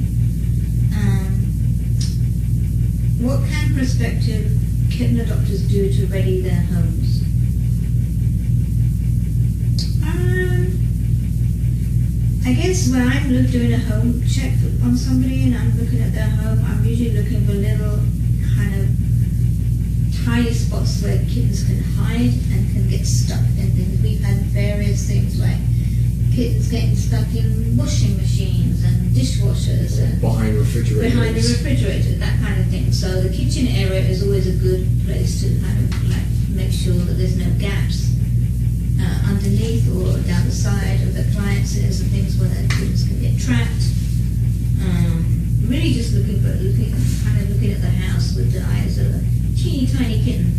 What can prospective kitten adopters do to ready their homes? I guess when I'm doing a home check on somebody and I'm looking at their home, I'm usually looking for little kind of tiny spots where kittens can hide and can get stuck in things. We've had various things like kittens getting stuck in washing machines and dishwashers and behind refrigerators. behind the refrigerator, that kind of thing. So the kitchen area is always a good place to kind of like make sure that there's no gaps underneath or down the side of the appliances and things where the kittens can get trapped. Really just looking at the house with the eyes of a teeny tiny kitten.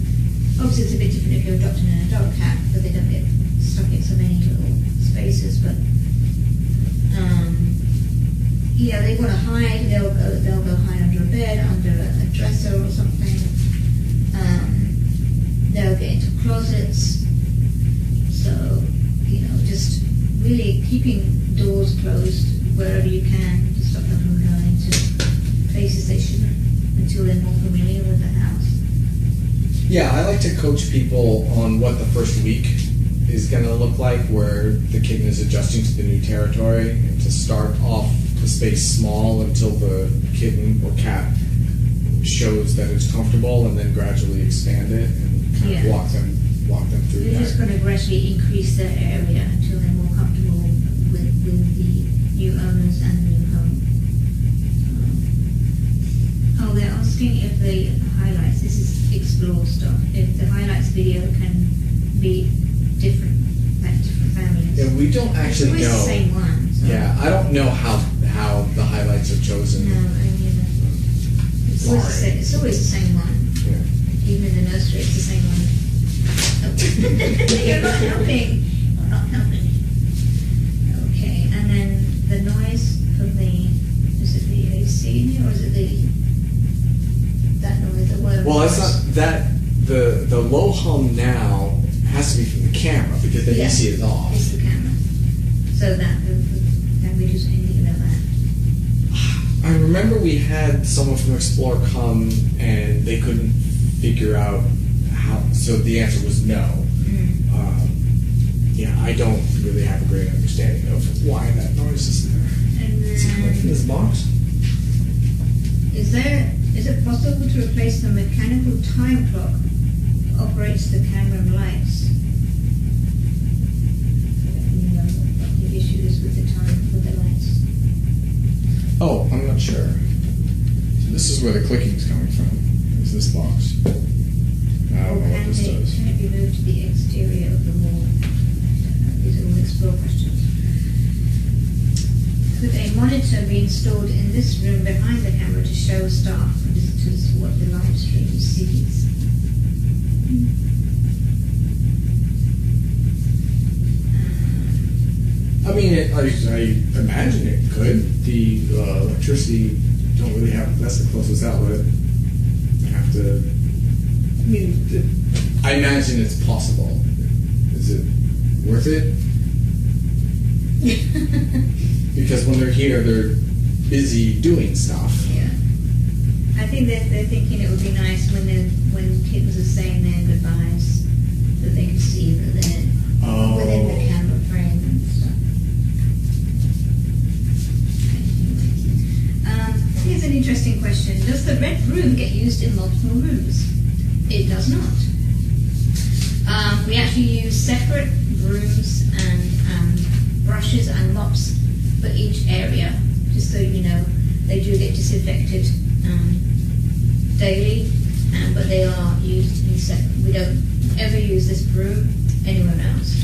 Obviously it's a bit different if you're adopting an adult cat, but they don't get stuck in so many little spaces. But yeah, they want to hide. They'll go hide under a bed, under a dresser or something. They'll get into closets. So just really keeping doors closed wherever you can to stop them from going into places they shouldn't until they're more familiar with the house. Yeah, I like to coach people on what the first week is going to look like, where the kitten is adjusting to the new territory, and to start off the space small until the kitten or cat shows that it's comfortable, and then gradually expand it and kind of walk them through You're just going to gradually increase their area until they're more comfortable with the new owners and the new home. They're asking if the highlights, this is explore stuff, if the highlights video can be different, like different families. Yeah, we don't actually it's always know. the same one. So. Yeah, I don't know how the highlights are chosen. No, I neither. It's always the same one. Yeah. Even in the nursery, it's the same one. You're not helping. You're not helping. Okay, and then the noise from the, is it the AC in here, or is it that noise, the word? Well, it's not that, the low hum now has to be from the camera because the AC is off. It's the camera. So that, can we do anything about that? I remember we had someone from Explore come and they couldn't figure out so the answer was no. Yeah, I don't really have a great understanding of why that noise is there. And Is it coming from this box? is it possible to replace the mechanical time clock that operates the camera and lights? I don't really know what the issue is with the time, with the lights. Oh, I'm not sure. So this is where the clicking is coming from. Is this box? I don't know what this does. Can it be moved to the exterior of the wall? I don't know. These are all explore questions. Could a monitor be installed in this room behind the camera to show staff and visitors what the live stream sees? I mean, I imagine it could. The electricity don't really have. That's the closest outlet. I have to. I mean, I imagine it's possible. Is it worth it? Because when they're here, they're busy doing stuff. Yeah. I think that they're thinking it would be nice when kittens are saying their goodbyes that they can see that they're within the camera frame and stuff. Here's an interesting question. Does the red room get used in multiple rooms? It does not. We actually use separate brooms and brushes and mops for each area, just so you know. They do get disinfected daily, but they are used in separate. We don't ever use this broom anywhere else.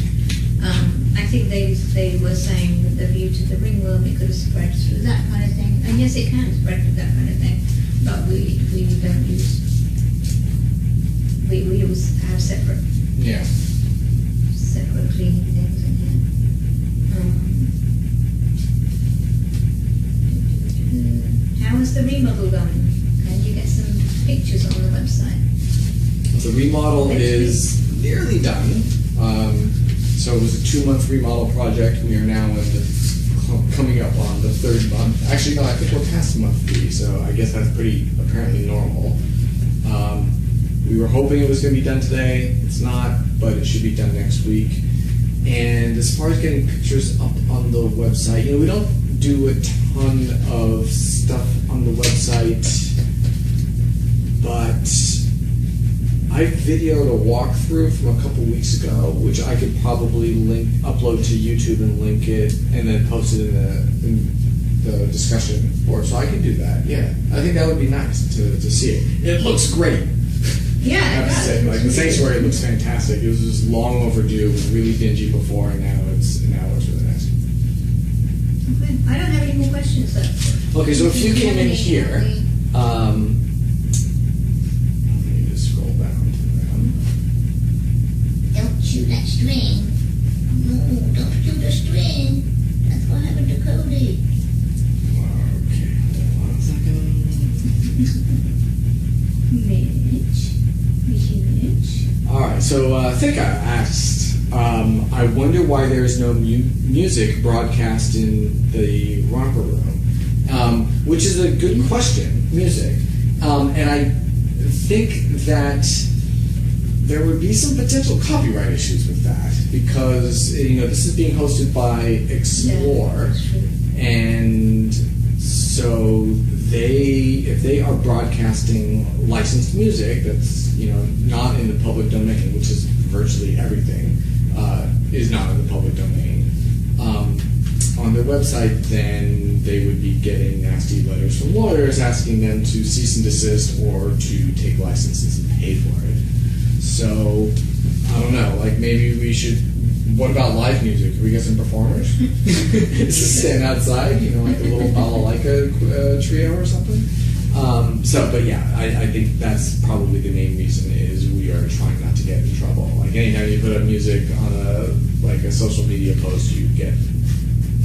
I think they were saying that the view to the ringworm, it could have spread through that kind of thing. And yes, it can spread through that kind of thing, but we don't use. We always have separate cleaning things in here. How is the remodel going? Can you get some pictures on the website? The remodel is nearly done. So it was a 2-month remodel project. We are now coming up on the 3rd month. Actually, no, I think we're past month 3, so I guess that's pretty apparently normal. We were hoping it was going to be done today. It's not, but it should be done next week. And as far as getting pictures up on the website, we don't do a ton of stuff on the website, but I videoed a walkthrough from a couple weeks ago, which I could probably upload to YouTube and link it, and then post it in the discussion board. So I can do that. Yeah, I think that would be nice to see it. It looks great. Yeah, I have to say, like the sanctuary looks fantastic. It was just long overdue. It was really dingy before, and now it's really nice. Okay. I don't have any more questions though. Okay, so if you came in here, let me just scroll down to them. Don't shoot that string. No, don't shoot the string. That's what happened to Cody. Okay, hold on a second. Mitch. All right, so I think I asked. I wonder why there is no music broadcast in the romper room, which is a good question. Music, and I think that there would be some potential copyright issues with that because this is being hosted by Explore, and so if they are broadcasting licensed music that's not in the public domain, which is virtually everything is not in the public domain on their website, then they would be getting nasty letters from lawyers asking them to cease and desist or to take licenses and pay for it. So I don't know, like maybe we should. What about live music? Can we get some performers? Just stand outside, like a little balalaika trio or something. But yeah, I think that's probably the main reason is we are trying not to get in trouble. Like anytime you put up music on a social media post, you get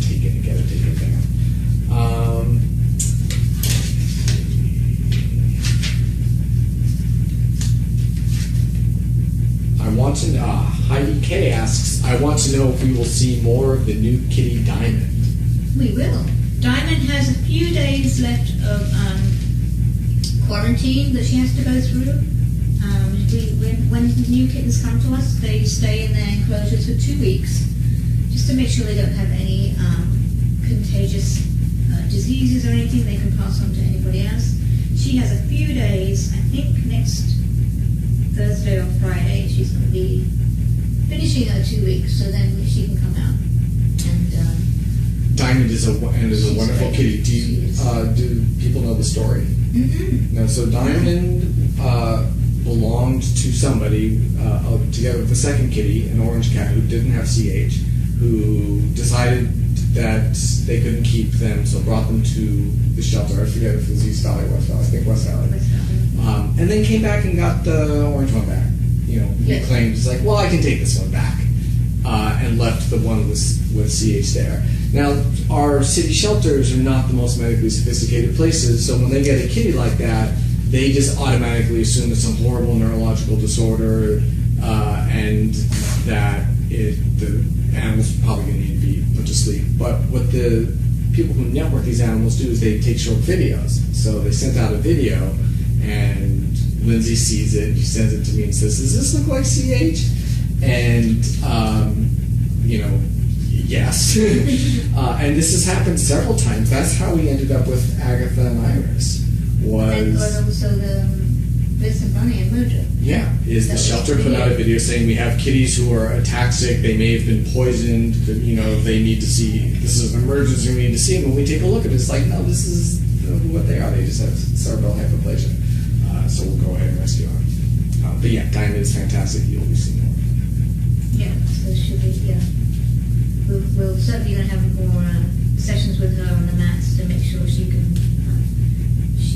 taken down. I want to know, Heidi K asks, I want to know if we will see more of the new kitty Diamond. We will. Diamond has a few days left of quarantine that she has to go through. When new kittens come to us, they stay in their enclosures for 2 weeks, just to make sure they don't have any contagious diseases or anything they can pass on to anybody else. She has a few days, I think next Thursday or Friday, she's going to be finishing her 2 weeks, so then she can come out. And Diamond is a wonderful great. kitty. Do people know the story? mm-hmm. No. So Diamond belonged to somebody together with the second kitty, an orange cat who didn't have CH, who decided that they couldn't keep them, so brought them to the shelter. I forget if it was East Valley or West Valley. I think West Valley. And then came back and got the orange one back. He claimed, it's like, well, I can take this one back. And left the one with CH there. Now, our city shelters are not the most medically sophisticated places, so when they get a kitty like that, they just automatically assume it's some horrible neurological disorder, and that the animal's probably going to need to be put to sleep. But what the people who network these animals do is they take short videos. So they sent out a video, and Lindsay sees it, she sends it to me and says, does this look like CH? And, yes. And this has happened several times. That's how we ended up with Agatha and Iris. And also the Vincent Bunny and Mojo. Yeah, the shelter put out a video saying we have kitties who are ataxic, they may have been poisoned, they need to see, this is an emergency, we need to see them. When we take a look at it, it's like, no, this is what they are. They just have cerebral hypoplasia. So we'll go ahead and rescue them. But yeah, Diamond is fantastic. You'll be seeing more. Yeah, so it should be, yeah. We'll certainly going to have more sessions with her on the mats to make sure she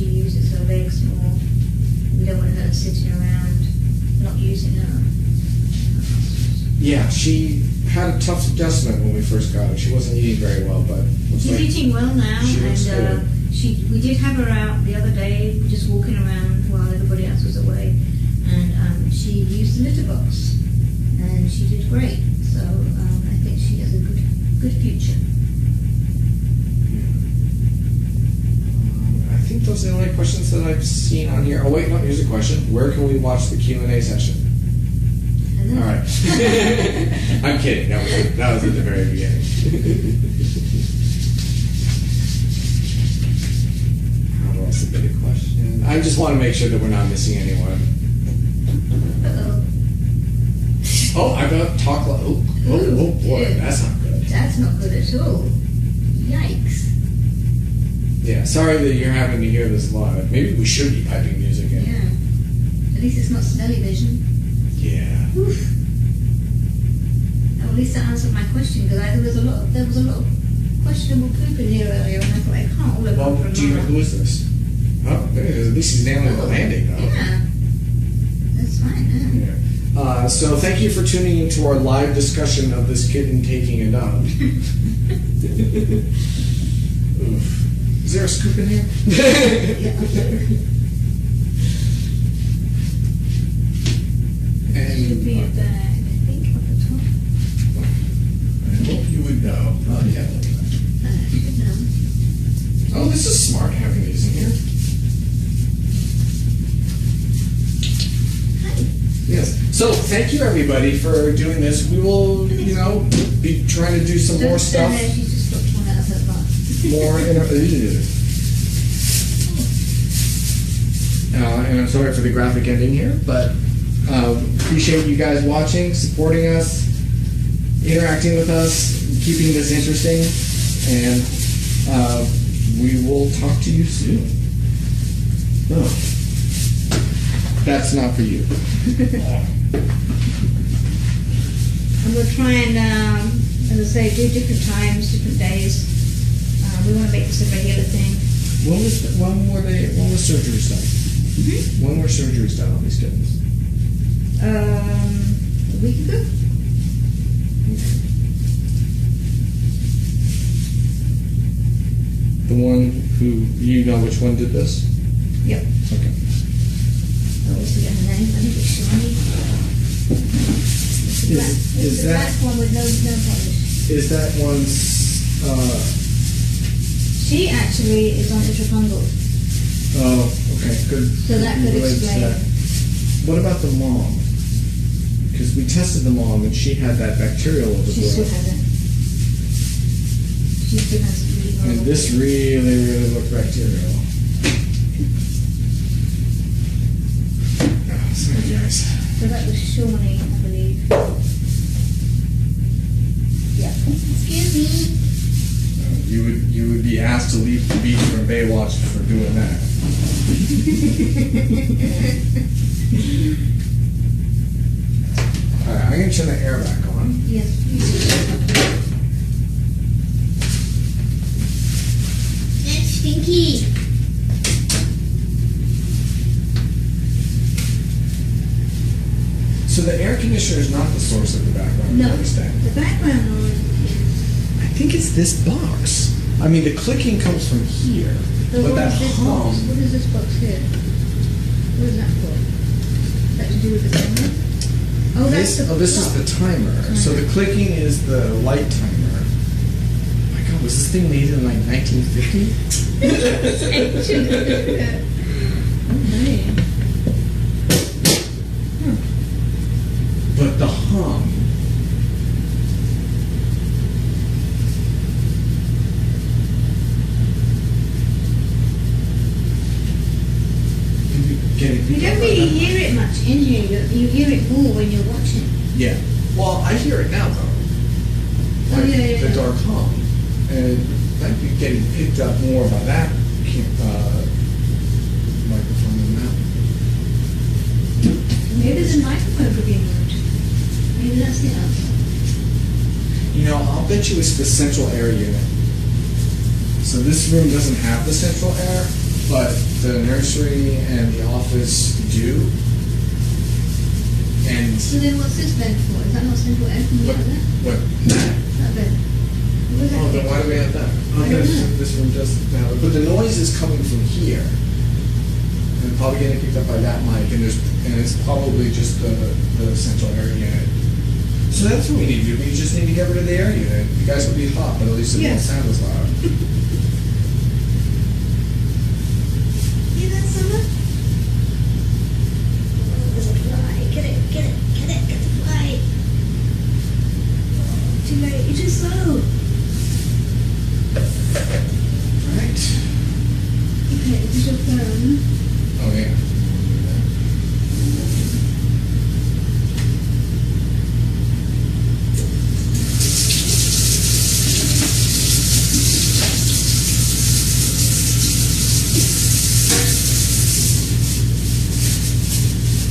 uses her legs more. We don't want her sitting around not using her. Yeah, she had a tough adjustment when we first got her. She wasn't eating very well, but she's eating well now, and we did have her out the other day, just walking around while everybody else was away, and she used the litter box, and she did great. So I think she has a good future. I think those are the only questions that I've seen on here. Oh wait, no, here's a question. Where can we watch the Q&A session? All right. I'm kidding. That was at the very beginning. How do I submit a question? I just want to make sure that we're not missing anyone. Oh, I got talk. Oh boy, yeah. That's not good. That's not good at all. Yikes. Yeah, sorry that you're having to hear this live. Maybe we should be piping music in. Yeah. At least it's not smelly vision. Yeah. Oof. Well, at least that answered my question, because there was a lot of questionable poop in here earlier, and I thought I can't all Well, over do you know who is this? Oh, there it is. At least he's nailing the landing, though. Yeah. That's fine. Yeah. So thank you for tuning into our live discussion of this kitten taking a dump. Oof. Is there a scoop in here? And should be a bag, I think, up the top. I hope you would know. Oh, yeah. I should know. Oh, this is smart having these in here. Yes. So thank you everybody for doing this. We will, be trying to do some more stuff. She's just got one out of her butt. More and I'm sorry for the graphic ending here, but appreciate you guys watching, supporting us, interacting with us, keeping this interesting, and we will talk to you soon. Oh. That's not for you. I'm going to try and, as I say, do different times, different days. We want to make this a regular thing. When was surgery done? Mm-hmm. When were surgeries done on these kittens? A week ago. The one who, which one did this? Yep. Okay. I always forget her name. I think it's Shani. Is the that black one with no polish. Is that one's? She actually is on Itrapungal. Oh, okay, good. So that could Related to explain. that. What about the mom? Because we tested the mom and she had that bacterial overgrowth. She still has it. She still has it really And this really looked bacterial. Oh, sorry guys. So that was Shawnee, I believe. Yeah. Excuse me. You would be asked to leave the beach from Baywatch for doing that. Alright, I'm gonna turn the air back on. Yes, please. It's stinky. So the air conditioner is not the source of the background, No, I understand. the background noise is. I think it's this box. I mean, the clicking comes from here, So but what that is this hum. box? What is this box here? What is that for? Is that to do with the camera? Oh, that's the This is clock. the timer. So the clicking is the light timer. My God, was this thing made in like 1950? Okay. But the hum. You don't really hear it much in here. You hear it more when you're watching. Yeah. Well, I hear it now though. Oh, yeah. The dark hum, and might be getting picked up more by that microphone than that. Maybe the microphone could be moved. Maybe that's the answer. You know, I'll bet you it's the central air unit. So this room doesn't have the central air, but the nursery and the office do. And So then what's this bed for? Is that not central air from the other? what? That bed. What was that Oh, then for? why do we have that? Oh, I don't know. this room doesn't have it. But the noise is coming from here. And probably getting picked up by that mic, and it's probably just the central air unit. So that's what we need to do. We just need to get rid of the air unit. You guys will be hot, but at least it won't Yes. sound as loud. Hear that, Summer? Oh, there's a fly. Get the fly. Too late. You're too slow. Right. Okay, this is your phone. Oh yeah.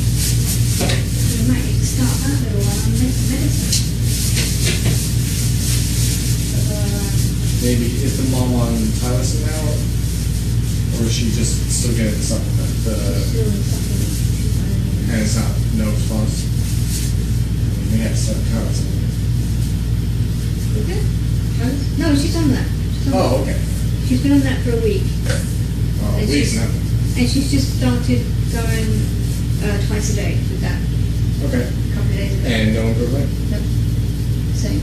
We might need to start that little one on medicine. Maybe is the mom on Tylerson now, or is she just still getting the supplement? Still in supplement. And it's not no response. We have 7 cards. Okay. No, she's on that. She's on Oh, that. okay. She's been on that for a week. Oh, And weeks she's- nothing. And she's just started going twice a day with that Okay. a couple of days ago. And no improvement. Nope. Same.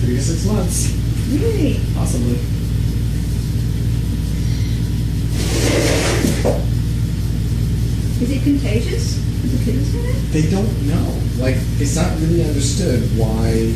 3 to 6 months, Really? possibly. Is it contagious? Is the kittens have it? They don't know. Like, it's not really understood why